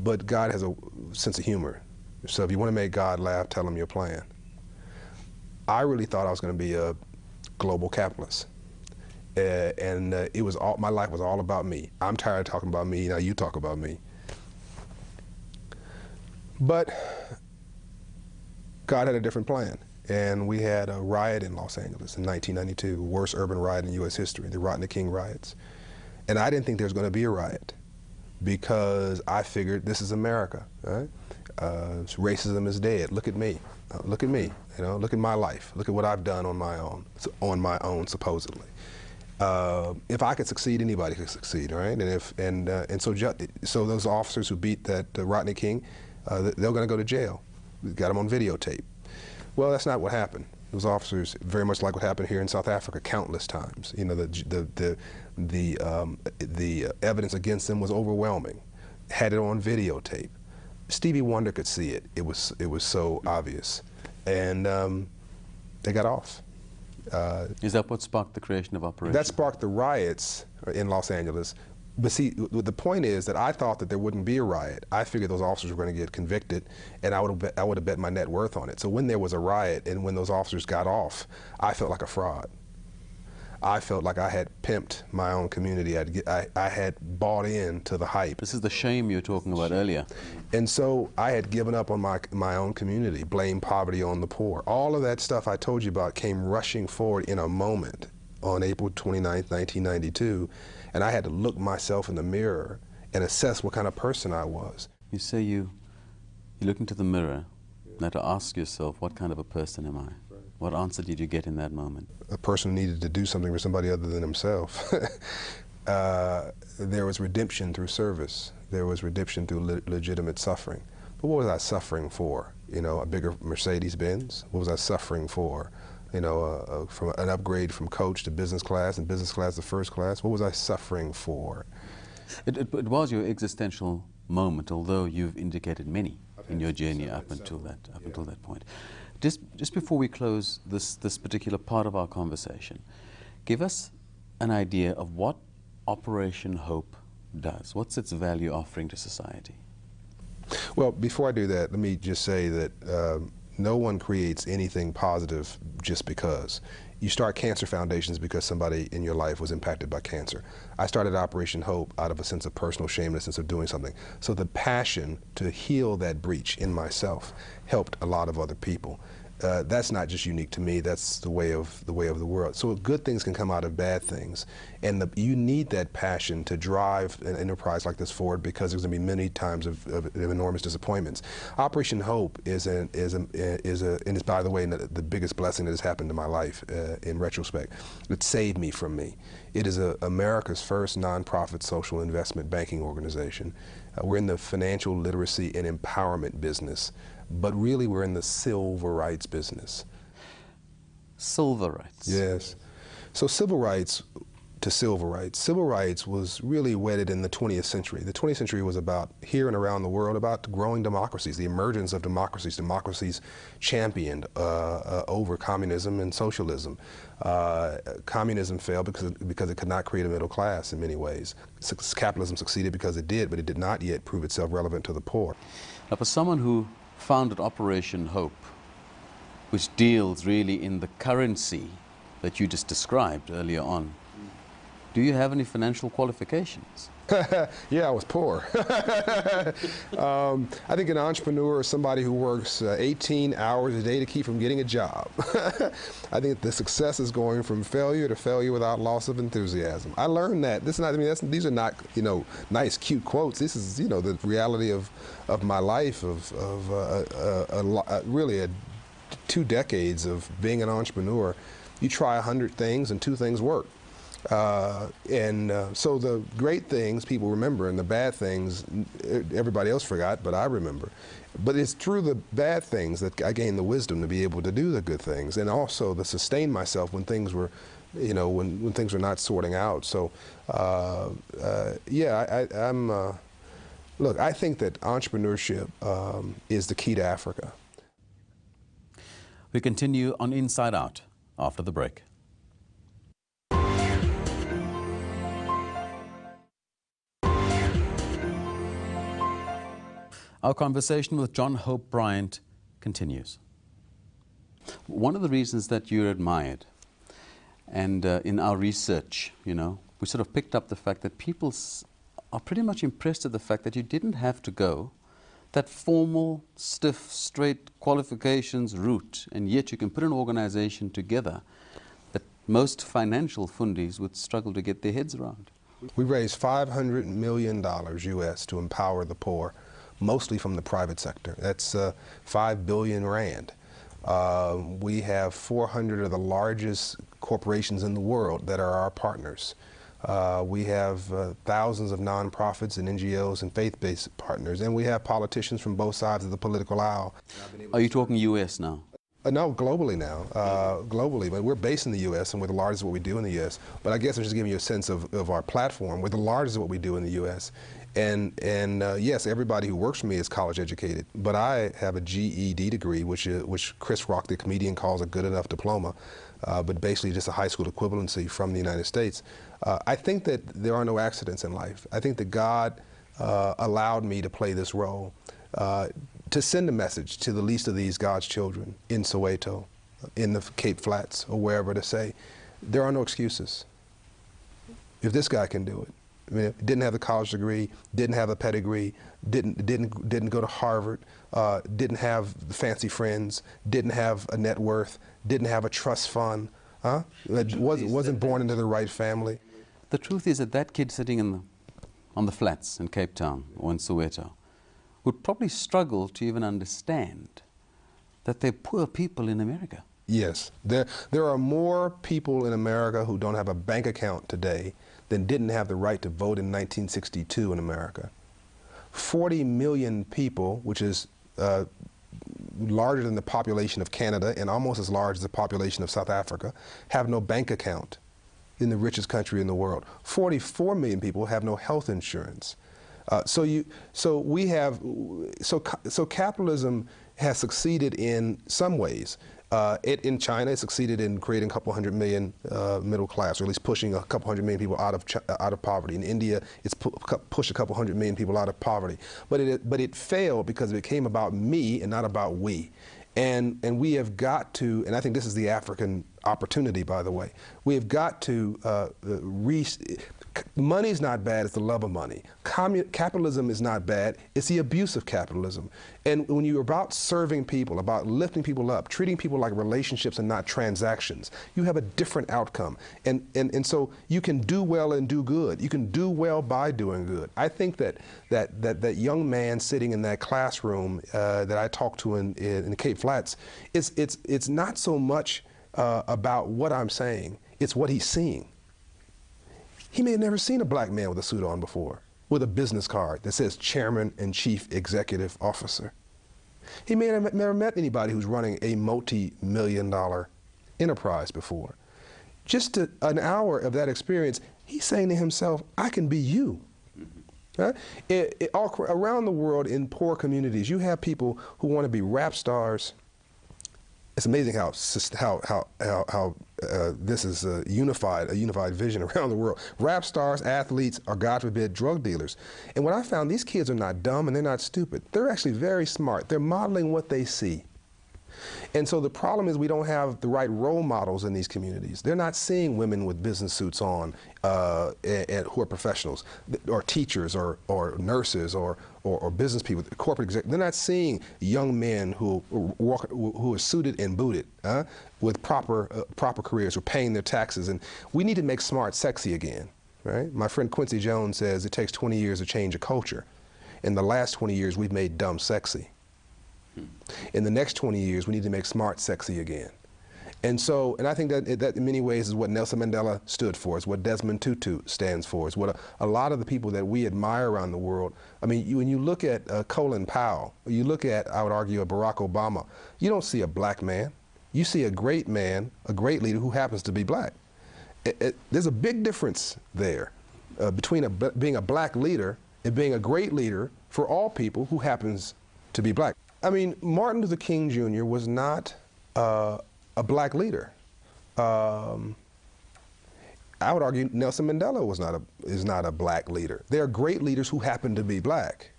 but God has a sense of humor. So if you want to make God laugh, tell him your plan. I really thought I was going to be a global capitalist. It was all, my life was all about me. I'm tired of talking about me, now you talk about me. But God had a different plan. And we had a riot in Los Angeles in 1992, worst urban riot in U.S. history, the Rodney King riots. And I didn't think there was going to be a riot because I figured this is America, right? Racism is dead. Look at me. Look at me. You know, look at my life. Look at what I've done on my own, supposedly. If I could succeed, anybody could succeed, right? And so those officers who beat that Rodney King, they're going to go to jail. We got them on videotape. Well, that's not what happened. Those officers, very much like what happened here in South Africa, countless times. You know, the evidence against them was overwhelming. Had it on videotape. Stevie Wonder could see it. It was so obvious, and they got off. Is that what sparked the creation of Operation? That sparked the riots in Los Angeles. But see, the point is that I thought that there wouldn't be a riot. I figured those officers were going to get convicted, and I would have bet my net worth on it. So when there was a riot and when those officers got off, I felt like a fraud. I felt like I had pimped my own community. I had bought into the hype. This is the shame you were talking about earlier. And so I had given up on my own community, blamed poverty on the poor. All of that stuff I told you about came rushing forward in a moment on April 29th, 1992, and I had to look myself in the mirror and assess what kind of person I was. You say you look into the mirror and had to ask yourself, what kind of a person am I? Right. What answer did you get in that moment? A person who needed to do something for somebody other than himself. There was redemption through service. There was redemption through legitimate suffering. But what was I suffering for? You know, a bigger Mercedes-Benz? What was I suffering for? You know, from an upgrade from coach to business class and business class to first class. What was I suffering for? It was your existential moment, although you've indicated many in your journey up until that point. Just before we close this particular part of our conversation, give us an idea of what Operation Hope does. What's its value offering to society? Well, before I do that, let me just say that no one creates anything positive just because. You start cancer foundations because somebody in your life was impacted by cancer. I started Operation Hope out of a sense of personal shamelessness of doing something. So the passion to heal that breach in myself helped a lot of other people. That's not just unique to me, that's the way of the world. So good things can come out of bad things. And you need that passion to drive an enterprise like this forward, because there's going to be many times of enormous disappointments. Operation Hope is by the way, the biggest blessing that has happened to my life in retrospect. It saved me from me. It is America's first nonprofit social investment banking organization. We're in the financial literacy and empowerment business. But really, we're in the civil rights business. Civil rights? Yes. So civil rights to civil rights. Civil rights was really wedded in the 20th century. The 20th century was about, here and around the world, about growing democracies, the emergence of democracies, democracies championed over communism and socialism. Communism failed because it could not create a middle class in many ways. Capitalism succeeded because it did, but it did not yet prove itself relevant to the poor. Now, for someone who founded Operation Hope, which deals really in the currency that you just described earlier on, do you have any financial qualifications? Yeah, I was poor. I think an entrepreneur is somebody who works 18 hours a day to keep from getting a job. I think the success is going from failure to failure without loss of enthusiasm. I learned that. This is not, I mean, these are not, you know, nice, cute quotes. This is, you know, the reality of my life, really 2 decades of being an entrepreneur. You try 100 things and 2 things work. So the great things people remember, and the bad things everybody else forgot, but I remember. But it's through the bad things that I gained the wisdom to be able to do the good things, and also to sustain myself when things were, you know, when things were not sorting out. So, yeah, look, I think that entrepreneurship is the key to Africa. We continue on Inside Out after the break. Our conversation with John Hope Bryant continues. One of the reasons that you're admired, and in our research, you know, we sort of picked up the fact that people are pretty much impressed at the fact that you didn't have to go that formal, stiff, straight qualifications route, and yet you can put an organization together that most financial fundis would struggle to get their heads around. We raised $500 million US to empower the poor, mostly from the private sector. That's 5 billion rand. We have 400 of the largest corporations in the world that are our partners. We have thousands of nonprofits and NGOs and faith-based partners, and we have politicians from both sides of the political aisle. Are you talking U.S. now? No, globally now, globally, but we're based in the U.S. and we're the largest of what we do in the U.S. But I guess I'm just giving you a sense of our platform. We're the largest of what we do in the U.S. And yes, everybody who works for me is college educated, but I have a GED degree, which Chris Rock, the comedian, calls a good enough diploma, but basically just a high school equivalency from the United States. I think that there are no accidents in life. I think that God allowed me to play this role, to send a message to the least of these God's children in Soweto, in the Cape Flats, or wherever, to say, there are no excuses. If this guy can do it. I mean, didn't have the college degree, didn't have a pedigree, didn't go to Harvard, didn't have fancy friends, didn't have a net worth, didn't have a trust fund, wasn't born into the right family. The truth is that that kid sitting on the flats in Cape Town or in Soweto would probably struggle to even understand that they're poor people in America. Yes, there are more people in America who don't have a bank account today than didn't have the right to vote in 1962 in America. 40 million people, which is larger than the population of Canada and almost as large as the population of South Africa, have no bank account in the richest country in the world. 44 million people have no health insurance. So capitalism has succeeded in some ways. In China, it succeeded in creating a couple 100 million middle class, or at least pushing a couple 100 million people out of poverty. In India, it's pushed a couple 100 million people out of poverty. But it failed because it became about me and not about we. And we have got to, and I think this is the African opportunity, by the way, we have got to money's not bad, it's the love of money. Capitalism is not bad, it's the abuse of capitalism. And when you're about serving people, about lifting people up, treating people like relationships and not transactions, you have a different outcome. And so you can do well and do good. You can do well by doing good. I think that young man sitting in that classroom that I talked to in the Cape Flats, it's not so much about what I'm saying, it's what he's seeing. He may have never seen a black man with a suit on before, with a business card that says Chairman and Chief Executive Officer. He may have never met anybody who's running a multi-million-dollar enterprise before. Just an hour of that experience, he's saying to himself, I can be you. Right? All around the world in poor communities, you have people who want to be rap stars. It's amazing how this is a unified vision around the world. Rap stars, athletes, or God forbid, drug dealers. And what I found, these kids are not dumb and they're not stupid. They're actually very smart. They're modeling what they see. And so the problem is we don't have the right role models in these communities. They're not seeing women with business suits on and who are professionals, or teachers, or nurses, or business people, corporate executives. They're not seeing young men who are suited and booted with proper careers, who are paying their taxes. And we need to make smart sexy again. Right? My friend Quincy Jones says it takes 20 years to change a culture. In the last 20 years, we've made dumb sexy. In the next 20 years, we need to make smart sexy again. And I think that in many ways is what Nelson Mandela stood for, is what Desmond Tutu stands for, is what a lot of the people that we admire around the world. I mean, when you look at Colin Powell, or you look at, I would argue, a Barack Obama, you don't see a black man. You see a great man, a great leader who happens to be black. There's a big difference there between being a black leader and being a great leader for all people who happens to be black. I mean, Martin Luther King Jr. was not a black leader. I would argue Nelson Mandela is not a black leader. There are great leaders who happen to be black.